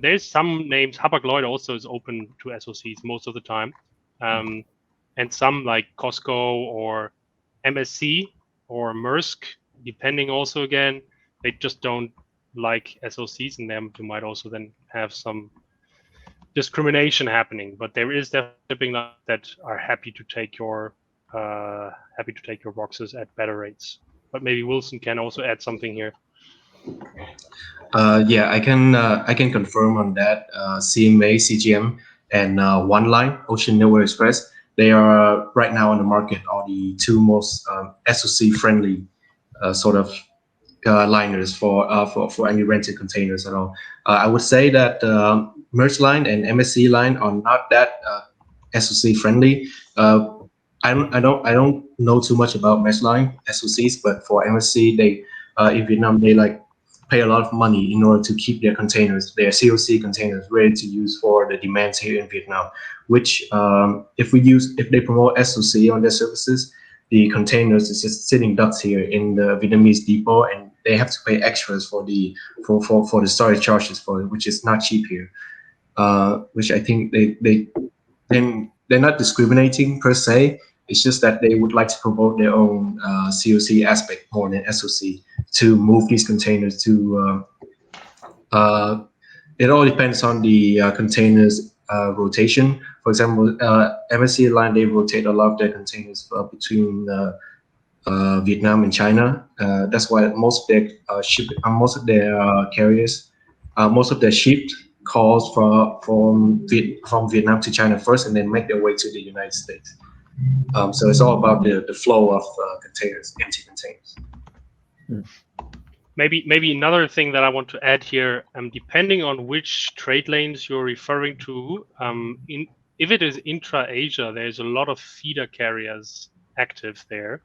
There's some names. Hapag-Lloyd also is open to SOCs most of the time, and some like Costco or MSC or Maersk, depending also again, they just don't like SOCs, and then you might also then have some discrimination happening. But there is definitely shipping lines that are happy to take your boxes at better rates. But maybe Wilson can also add something here. Yeah, I can confirm on that. CMA, CGM, and One Line, Ocean Network Express, they are right now on the market are the two most SOC friendly sort of liners for any rented containers at all. I would say that Maersk Line and MSC Line are not that SOC friendly. I don't know too much about Maersk Line SOCs, but for MSC, they in Vietnam they like pay a lot of money in order to keep their containers, their COC containers, ready to use for the demands here in Vietnam. Which if they promote SOC on their services, the containers is just sitting ducks here in the Vietnamese depot, and they have to pay extras for the storage charges for it, which is not cheap here. Which I think they're not discriminating per se. It's just that they would like to promote their own COC aspect more than SOC to move these containers to. It all depends on the containers rotation. For example, MSC Line, they rotate a lot of their containers between Vietnam and China. That's why most of their carriers, most of their shipped calls from Vietnam to China first, and then make their way to the United States. So it's all about the flow of containers, empty containers. Maybe another thing that I want to add here, depending on which trade lanes you're referring to, if it is intra-Asia, there's a lot of feeder carriers active there,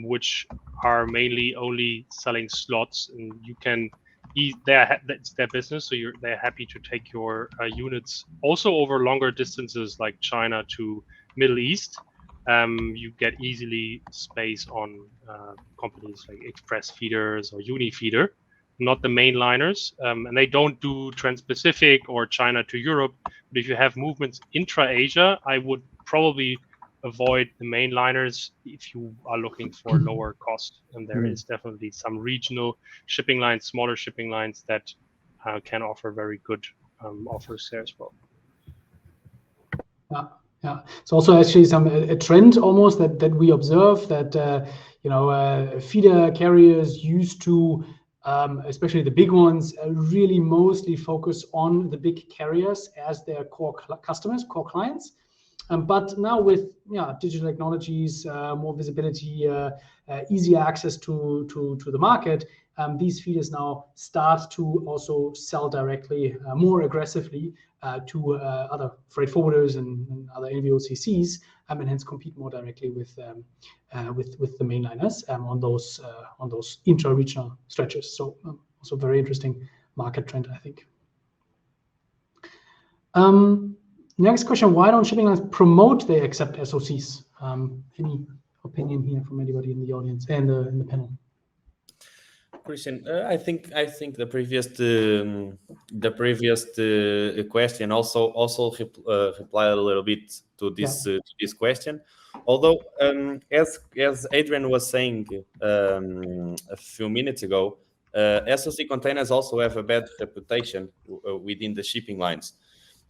which are mainly only selling slots, and you can. That's their business, so they're happy to take your units also over longer distances, like China to Middle East. You get easily space on companies like Express Feeders or Unifeeder, not the mainliners, and they don't do Trans-Pacific or China to Europe. But if you have movements intra-Asia, I would probably avoid the mainliners if you are looking for lower cost. And there is definitely some regional shipping lines, smaller shipping lines that can offer very good offers there as well. Yeah, it's also actually a trend almost that we observe that feeder carriers used to, especially the big ones, really mostly focus on the big carriers as their core customers, core clients. But now with digital technologies, more visibility, easier access to the market, these feeders now start to also sell directly, more aggressively to other freight forwarders and other NVOCCs, and hence compete more directly with the mainliners on those intra-regional stretches. So also very interesting market trend, I think. Next question: why don't shipping lines promote they accept SOCs? Any opinion here from anybody in the audience and in the panel? Christian, I think the previous question also replied a little bit to this question. Although, as Adrian was saying a few minutes ago, SOC containers also have a bad reputation within the shipping lines.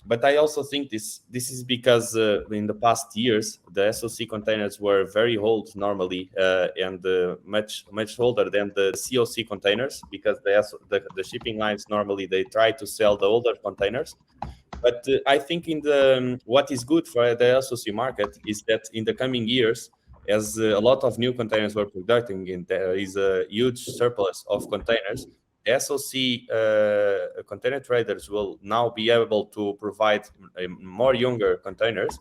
But I also think this is because in the past years the SOC containers were very old normally, and much older than the COC containers, because the shipping lines normally they try to sell the older containers. But I think what is good for the SOC market is that in the coming years, as a lot of new containers were producing, there is a huge surplus of containers. SOC container traders will now be able to provide more younger containers,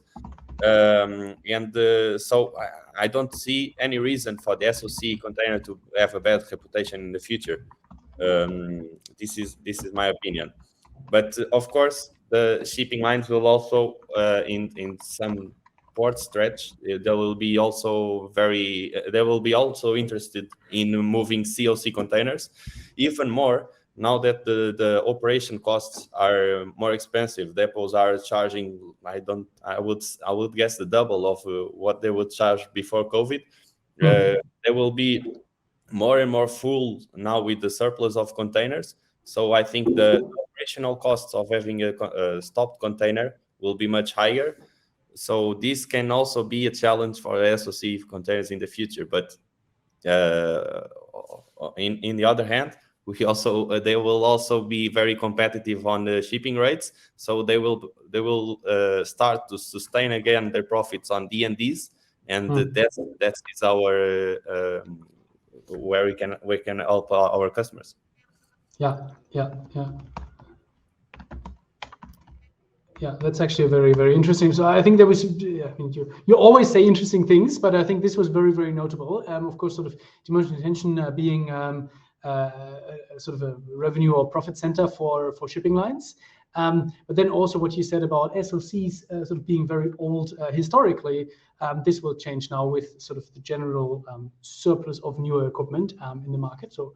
so I don't see any reason for the SOC container to have a bad reputation in the future. This is my opinion. But of course, the shipping lines will also, in some port stretch, they will be also interested in moving COC containers even more. Now that the operation costs are more expensive, depots are charging, I would guess the double of what they would charge before COVID. They will be more and more full now with the surplus of containers. So I think the operational costs of having a stopped container will be much higher. So this can also be a challenge for SOC containers in the future. But in the other hand, they will also be very competitive on the shipping rates. So they will start to sustain again their profits on D&Ds, and that is our where we can help our customers. Yeah. That's actually very, very interesting. So I think there was, I mean, you always say interesting things, but I think this was very, very notable. Of course, sort of demotion detention being sort of a revenue or profit center for shipping lines. But then also what you said about SOCs sort of being very old historically, this will change now with sort of the general surplus of newer equipment in the market. So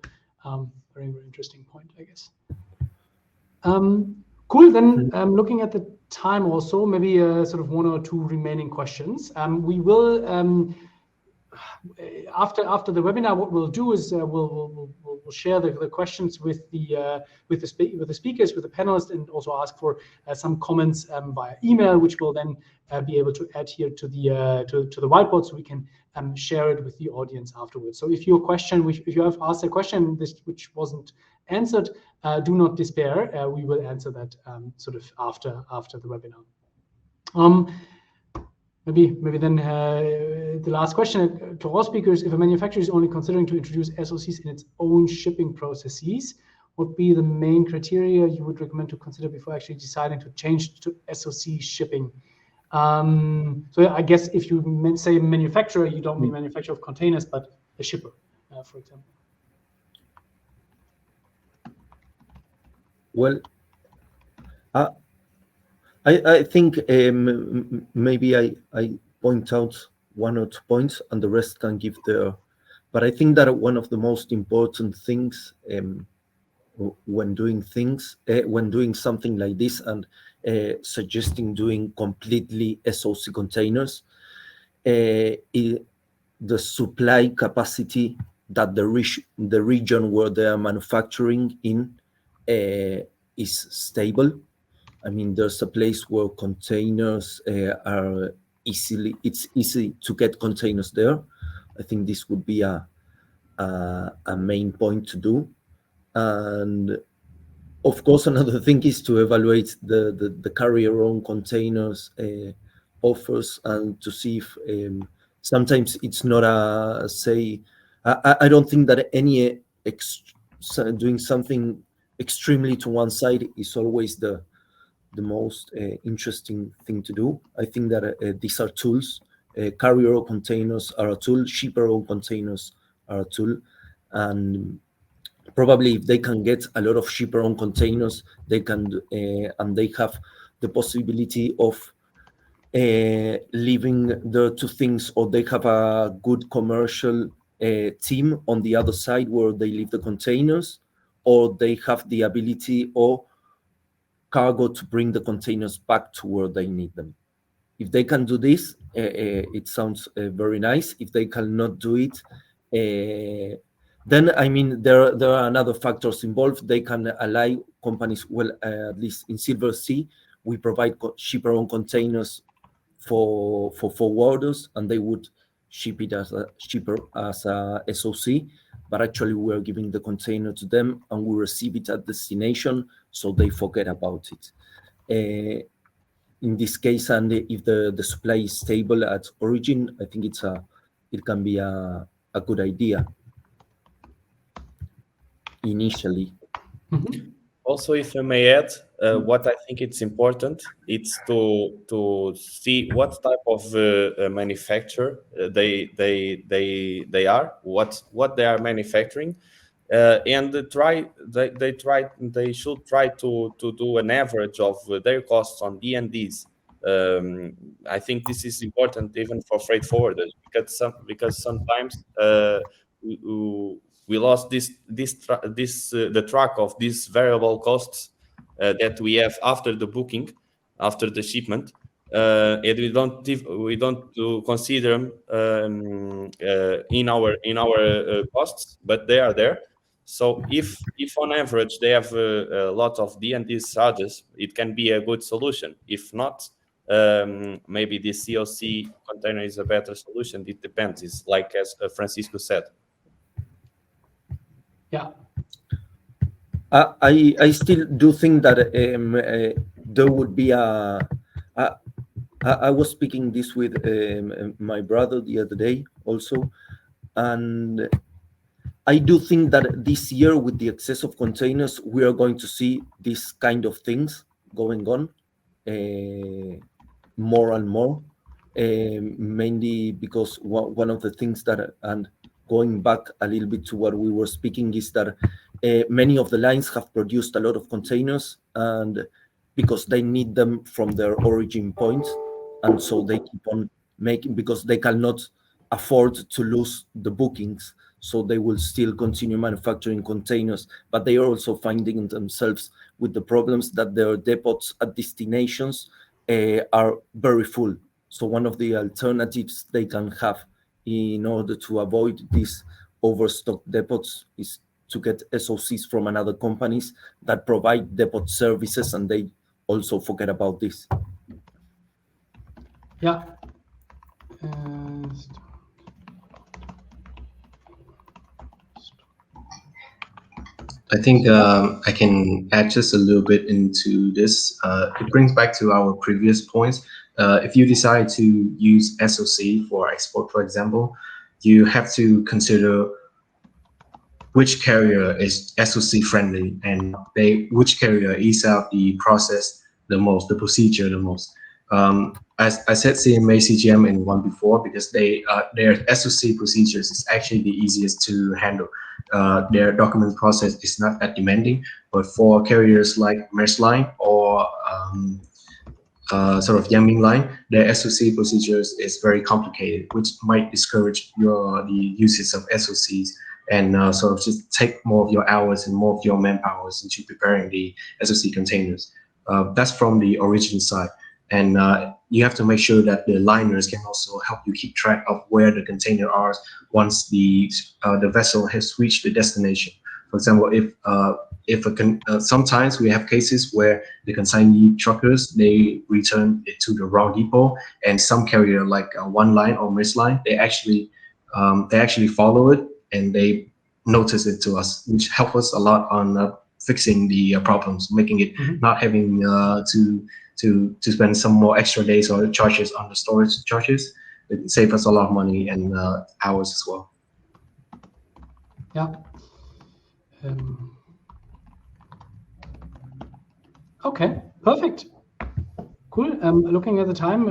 very, very interesting point, I guess. Cool. Then looking at the time also, maybe sort of one or two remaining questions. We will after the webinar, what we'll do is we'll share the questions with the speakers, with the panelists, and also ask for some comments via email, which we'll then be able to add here to the whiteboard, so we can share it with the audience afterwards. So if you have asked a question which wasn't answered, do not despair. We will answer that sort of after the webinar. Maybe then the last question to all speakers: if a manufacturer is only considering to introduce SOCs in its own shipping processes, what would be the main criteria you would recommend to consider before actually deciding to change to SOC shipping? So I guess if you say manufacturer, you don't mean manufacturer of containers, but a shipper, for example. Well, I think maybe I point out one or two points and the rest can give their, but I think that one of the most important things when doing something like this and suggesting doing completely SOC containers, the supply capacity that the region where they are manufacturing in is stable. I mean, there's a place where containers are it's easy to get containers there. I think this would be a main point to do. And of course, another thing is to evaluate the carrier-owned containers offers and to see if sometimes it's not I don't think that any doing something extremely to one side is always the most interesting thing to do. I think that these are tools. Carrier containers are a tool. Shipper containers are a tool, and probably if they can get a lot of shipper-owned containers, they can and they have the possibility of leaving the two things, or they have a good commercial team on the other side where they leave the containers, or they have the ability or cargo to bring the containers back to where they need them. If they can do this, it sounds very nice. If they cannot do it, then I mean there are another factors involved. They can allow companies, well, at least in Silver Sea, we provide shipper-owned containers for forwarders, and they would ship it as a SOC, but actually we're giving the container to them and we receive it at destination, so they forget about it. In this case, and if the supply is stable at origin, I think it can be a good idea initially. Mm-hmm. Also, if I may add, what I think it's important, it's to see what type of manufacturer they are, what they are manufacturing, and they should try to do an average of their costs on D&Ds I think this is important even for freight forwarders, because sometimes we lost the track of these variable costs that we have after the booking, after the shipment, and we don't consider them in our costs, but they are there. So if on average they have a lot of D&D charges, it can be a good solution. If not, maybe the SOC container is a better solution. It depends. It's like as Francisco said. Yeah. I still do think that there would be I was speaking this with my brother the other day also, and I do think that this year, with the excess of containers, we are going to see these kind of things going on more and more, mainly because one of the things that, and going back a little bit to what we were speaking, is that many of the lines have produced a lot of containers, and because they need them from their origin point, and so they keep on making, because they cannot afford to lose the bookings, so they will still continue manufacturing containers, but they are also finding themselves with the problems that their depots at destinations are very full. So one of the alternatives they can have in order to avoid these overstocked depots is to get SOCs from another companies that provide depot services, and they also forget about this. Yeah. I think I can add just a little bit into this. It brings back to our previous points. If you decide to use SOC for export, for example, you have to consider which carrier is SOC friendly, and which carrier ease out the process the most, the procedure the most. As I said, CMA, CGM in one before, because their SOC procedures is actually the easiest to handle. Their document process is not that demanding, but for carriers like Maersk Line or sort of Yangming Line, their SOC procedures is very complicated, which might discourage the usage of SOCs, and sort of just take more of your hours and more of your manpowers into preparing the SOC containers. That's from the origin side. And you have to make sure that the liners can also help you keep track of where the container are once the vessel has reached the destination. For example, sometimes we have cases where the consignee truckers, they return it to the wrong depot, and some carrier like One Line or Maersk Line, they actually follow it and they notice it to us, which help us a lot on fixing the problems, making it not having to spend some more extra days or charges on the storage charges. It saves us a lot of money and hours as well. Yeah. Okay, perfect. Cool. Looking at the time,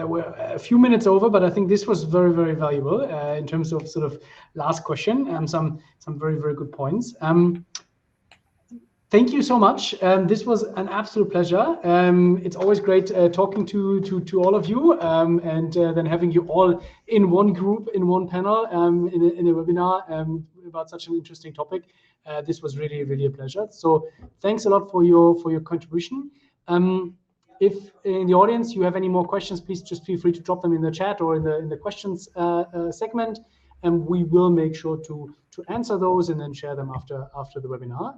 we're a few minutes over, but I think this was very, very valuable in terms of sort of last question and some very, very good points. Thank you so much. This was an absolute pleasure. It's always great talking to all of you, and then having you all in one group, in one panel, in a webinar about such an interesting topic. This was really, really a pleasure. So thanks a lot for your contribution. If in the audience you have any more questions, please just feel free to drop them in the chat or in the questions segment, and we will make sure to answer those and then share them after the webinar.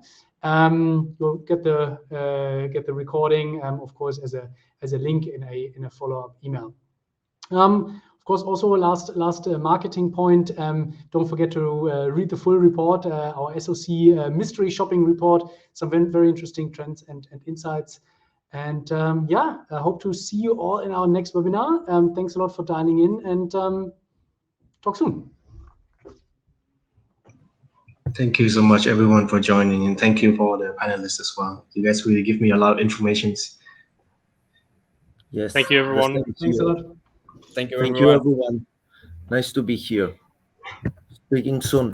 You'll get the recording, of course, as a link in a follow-up email. Of course, also a last marketing point. Don't forget to read the full report, our SOC mystery shopping report. Some very interesting trends and insights. And yeah, I hope to see you all in our next webinar. Thanks a lot for dialing in, and talk soon. Thank you so much, everyone, for joining, and thank you for the panelists as well. You guys really give me a lot of information. Yes. Thank you, everyone. Thanks a lot. Thank you, Thank you, everyone. Nice to be here. Speaking soon.